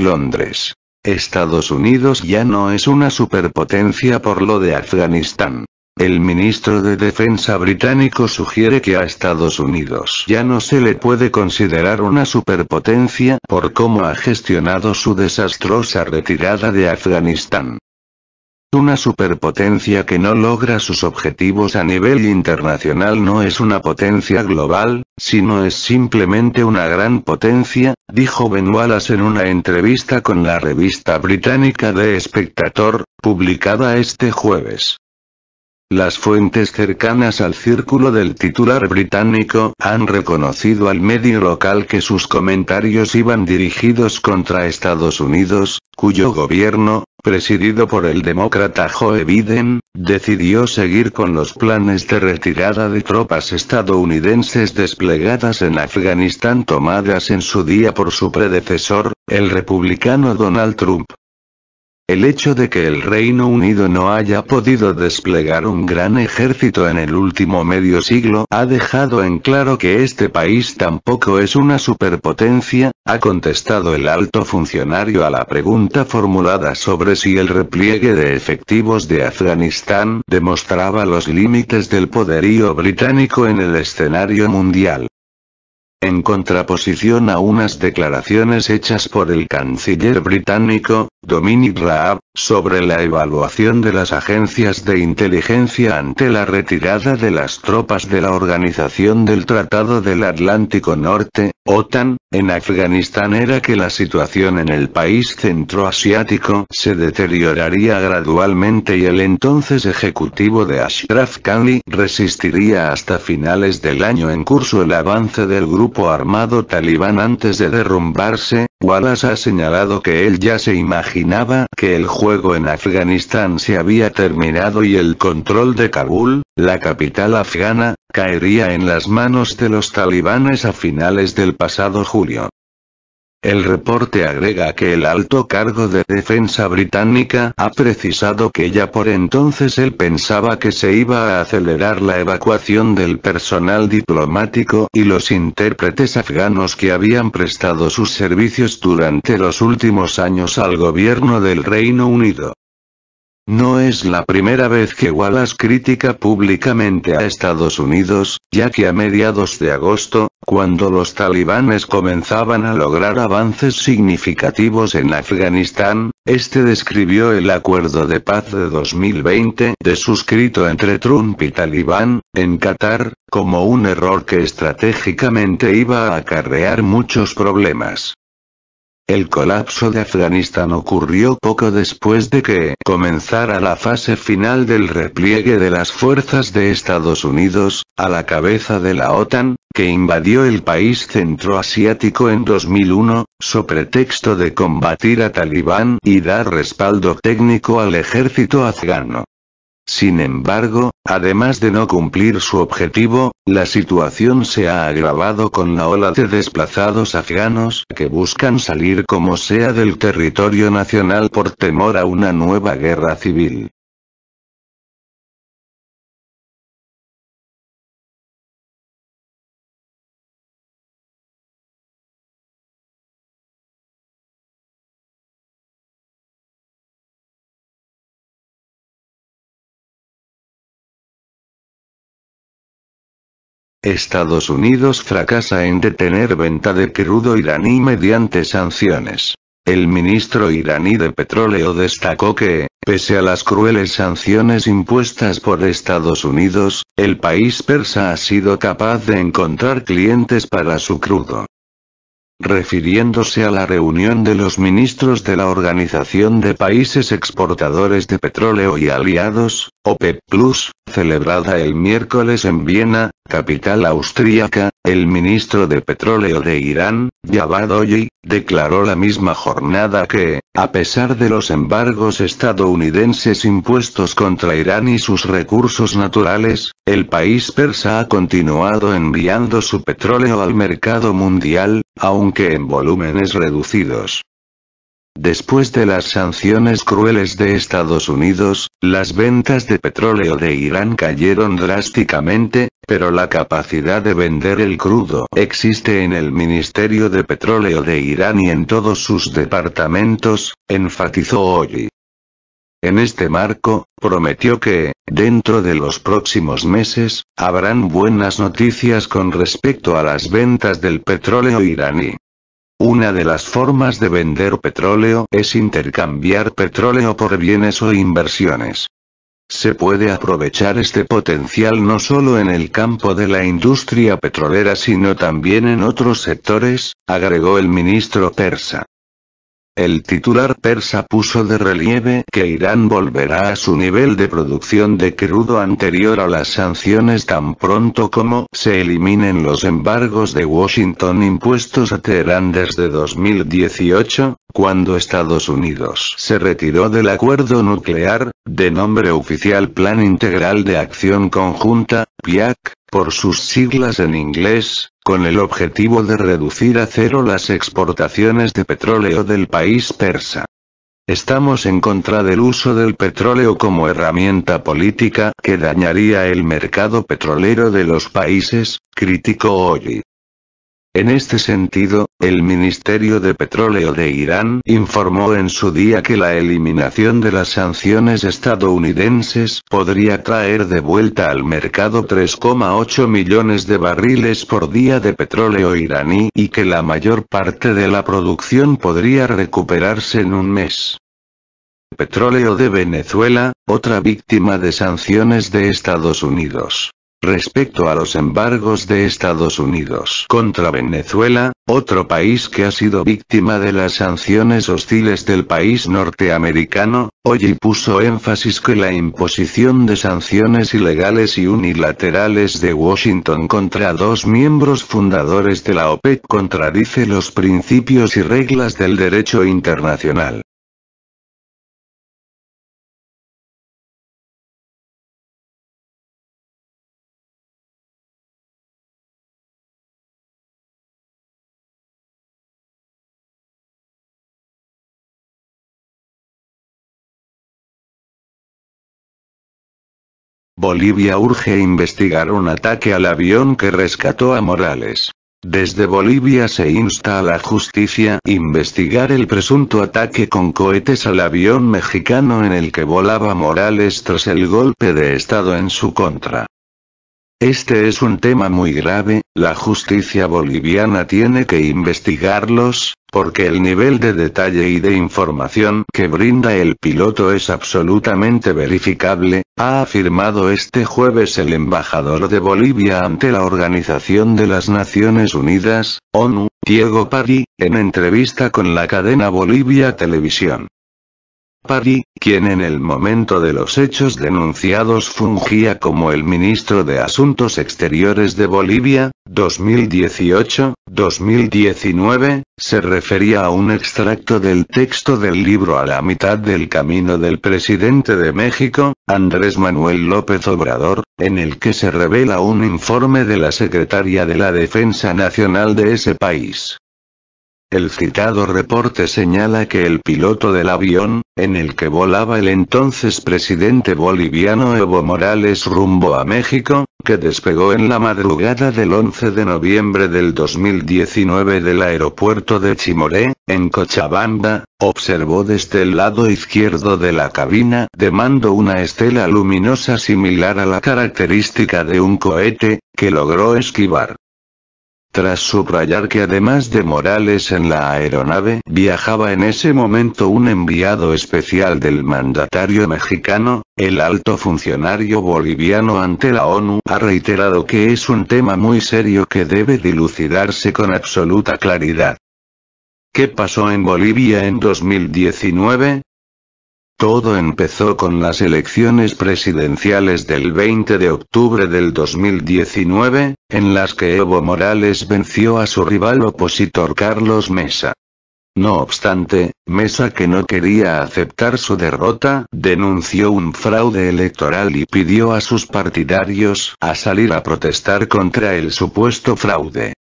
Londres. Estados Unidos ya no es una superpotencia por lo de Afganistán. El ministro de Defensa británico sugiere que a Estados Unidos ya no se le puede considerar una superpotencia por cómo ha gestionado su desastrosa retirada de Afganistán. Una superpotencia que no logra sus objetivos a nivel internacional no es una potencia global, sino es simplemente una gran potencia, dijo Ben Wallace en una entrevista con la revista británica The Spectator, publicada este jueves. Las fuentes cercanas al círculo del titular británico han reconocido al medio local que sus comentarios iban dirigidos contra Estados Unidos, cuyo gobierno, presidido por el demócrata Joe Biden, decidió seguir con los planes de retirada de tropas estadounidenses desplegadas en Afganistán tomadas en su día por su predecesor, el republicano Donald Trump. El hecho de que el Reino Unido no haya podido desplegar un gran ejército en el último medio siglo ha dejado en claro que este país tampoco es una superpotencia, ha contestado el alto funcionario a la pregunta formulada sobre si el repliegue de efectivos de Afganistán demostraba los límites del poderío británico en el escenario mundial. En contraposición a unas declaraciones hechas por el canciller británico, Dominic Raab, sobre la evaluación de las agencias de inteligencia ante la retirada de las tropas de la Organización del Tratado del Atlántico Norte, OTAN, en Afganistán era que la situación en el país centroasiático se deterioraría gradualmente y el entonces ejecutivo de Ashraf Ghani resistiría hasta finales del año en curso el avance del grupo armado talibán antes de derrumbarse. Wallace ha señalado que él ya se imaginaba que el juego en Afganistán se había terminado y el control de Kabul, la capital afgana, caería en las manos de los talibanes a finales del pasado julio. El reporte agrega que el alto cargo de defensa británica ha precisado que ya por entonces él pensaba que se iba a acelerar la evacuación del personal diplomático y los intérpretes afganos que habían prestado sus servicios durante los últimos años al gobierno del Reino Unido. No es la primera vez que Wallace critica públicamente a Estados Unidos, ya que a mediados de agosto, cuando los talibanes comenzaban a lograr avances significativos en Afganistán, este describió el acuerdo de paz de 2020, suscrito entre Trump y Talibán, en Qatar, como un error que estratégicamente iba a acarrear muchos problemas. El colapso de Afganistán ocurrió poco después de que comenzara la fase final del repliegue de las fuerzas de Estados Unidos, a la cabeza de la OTAN, que invadió el país centroasiático en 2001, so pretexto de combatir a Talibán y dar respaldo técnico al ejército afgano. Sin embargo, además de no cumplir su objetivo, la situación se ha agravado con la ola de desplazados afganos que buscan salir como sea del territorio nacional por temor a una nueva guerra civil. Estados Unidos fracasa en detener venta de crudo iraní mediante sanciones. El ministro iraní de petróleo destacó que, pese a las crueles sanciones impuestas por Estados Unidos, el país persa ha sido capaz de encontrar clientes para su crudo. Refiriéndose a la reunión de los ministros de la Organización de Países Exportadores de Petróleo y Aliados, OPEP+, celebrada el miércoles en Viena, capital austríaca, el ministro de Petróleo de Irán, Javad Zarif, declaró la misma jornada que, a pesar de los embargos estadounidenses impuestos contra Irán y sus recursos naturales, el país persa ha continuado enviando su petróleo al mercado mundial, aunque en volúmenes reducidos. Después de las sanciones crueles de Estados Unidos, las ventas de petróleo de Irán cayeron drásticamente, pero la capacidad de vender el crudo existe en el Ministerio de Petróleo de Irán y en todos sus departamentos, enfatizó hoy. En este marco, prometió que, dentro de los próximos meses, habrán buenas noticias con respecto a las ventas del petróleo iraní. Una de las formas de vender petróleo es intercambiar petróleo por bienes o inversiones. Se puede aprovechar este potencial no solo en el campo de la industria petrolera sino también en otros sectores, agregó el ministro persa. El titular persa puso de relieve que Irán volverá a su nivel de producción de crudo anterior a las sanciones tan pronto como se eliminen los embargos de Washington impuestos a Teherán desde 2018, cuando Estados Unidos se retiró del acuerdo nuclear, de nombre oficial Plan Integral de Acción Conjunta, PIAC, por sus siglas en inglés, con el objetivo de reducir a cero las exportaciones de petróleo del país persa. Estamos en contra del uso del petróleo como herramienta política que dañaría el mercado petrolero de los países, criticó hoy. En este sentido, el Ministerio de Petróleo de Irán informó en su día que la eliminación de las sanciones estadounidenses podría traer de vuelta al mercado 3,8 millones de barriles por día de petróleo iraní y que la mayor parte de la producción podría recuperarse en un mes. Petróleo de Venezuela, otra víctima de sanciones de Estados Unidos. Respecto a los embargos de Estados Unidos contra Venezuela, otro país que ha sido víctima de las sanciones hostiles del país norteamericano, hoy puso énfasis que la imposición de sanciones ilegales y unilaterales de Washington contra dos miembros fundadores de la OPEC contradice los principios y reglas del derecho internacional. Bolivia urge investigar un ataque al avión que rescató a Morales. Desde Bolivia se insta a la justicia a investigar el presunto ataque con cohetes al avión mexicano en el que volaba Morales tras el golpe de Estado en su contra. Este es un tema muy grave, la justicia boliviana tiene que investigarlos, porque el nivel de detalle y de información que brinda el piloto es absolutamente verificable, ha afirmado este jueves el embajador de Bolivia ante la Organización de las Naciones Unidas, ONU, Diego Pari, en entrevista con la cadena Bolivia Televisión. Pari, quien en el momento de los hechos denunciados fungía como el ministro de Asuntos Exteriores de Bolivia, 2018-2019, se refería a un extracto del texto del libro A la mitad del camino del presidente de México, Andrés Manuel López Obrador, en el que se revela un informe de la secretaria de la Defensa Nacional de ese país. El citado reporte señala que el piloto del avión, en el que volaba el entonces presidente boliviano Evo Morales rumbo a México, que despegó en la madrugada del 11 de noviembre del 2019 del aeropuerto de Chimoré, en Cochabamba, observó desde el lado izquierdo de la cabina de mando una estela luminosa similar a la característica de un cohete, que logró esquivar. Tras subrayar que además de Morales en la aeronave viajaba en ese momento un enviado especial del mandatario mexicano, el alto funcionario boliviano ante la ONU ha reiterado que es un tema muy serio que debe dilucidarse con absoluta claridad. ¿Qué pasó en Bolivia en 2019? Todo empezó con las elecciones presidenciales del 20 de octubre del 2019, en las que Evo Morales venció a su rival opositor Carlos Mesa. No obstante, Mesa, que no quería aceptar su derrota, denunció un fraude electoral y pidió a sus partidarios a salir a protestar contra el supuesto fraude.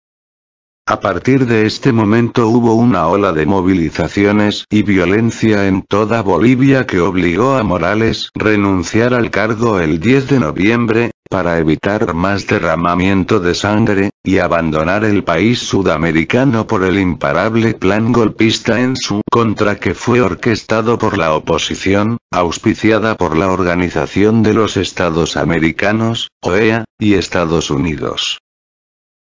A partir de este momento hubo una ola de movilizaciones y violencia en toda Bolivia que obligó a Morales renunciar al cargo el 10 de noviembre, para evitar más derramamiento de sangre, y abandonar el país sudamericano por el imparable plan golpista en su contra que fue orquestado por la oposición, auspiciada por la Organización de los Estados Americanos, OEA, y Estados Unidos.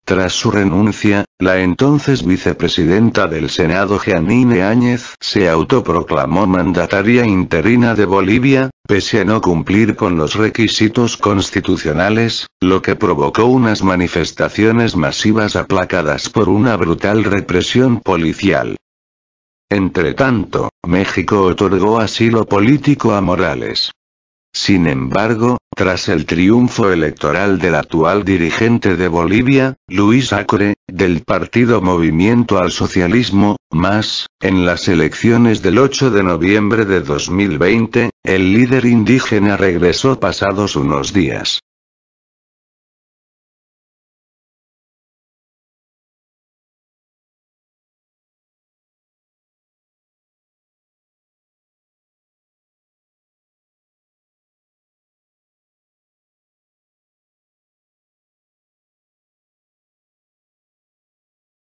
Tras su renuncia, la entonces vicepresidenta del Senado Jeanine Áñez se autoproclamó mandataria interina de Bolivia, pese a no cumplir con los requisitos constitucionales, lo que provocó unas manifestaciones masivas aplacadas por una brutal represión policial. Entretanto, México otorgó asilo político a Morales. Sin embargo, tras el triunfo electoral del actual dirigente de Bolivia, Luis Acre, del partido Movimiento al Socialismo, MAS, en las elecciones del 8 de noviembre de 2020, el líder indígena regresó pasados unos días.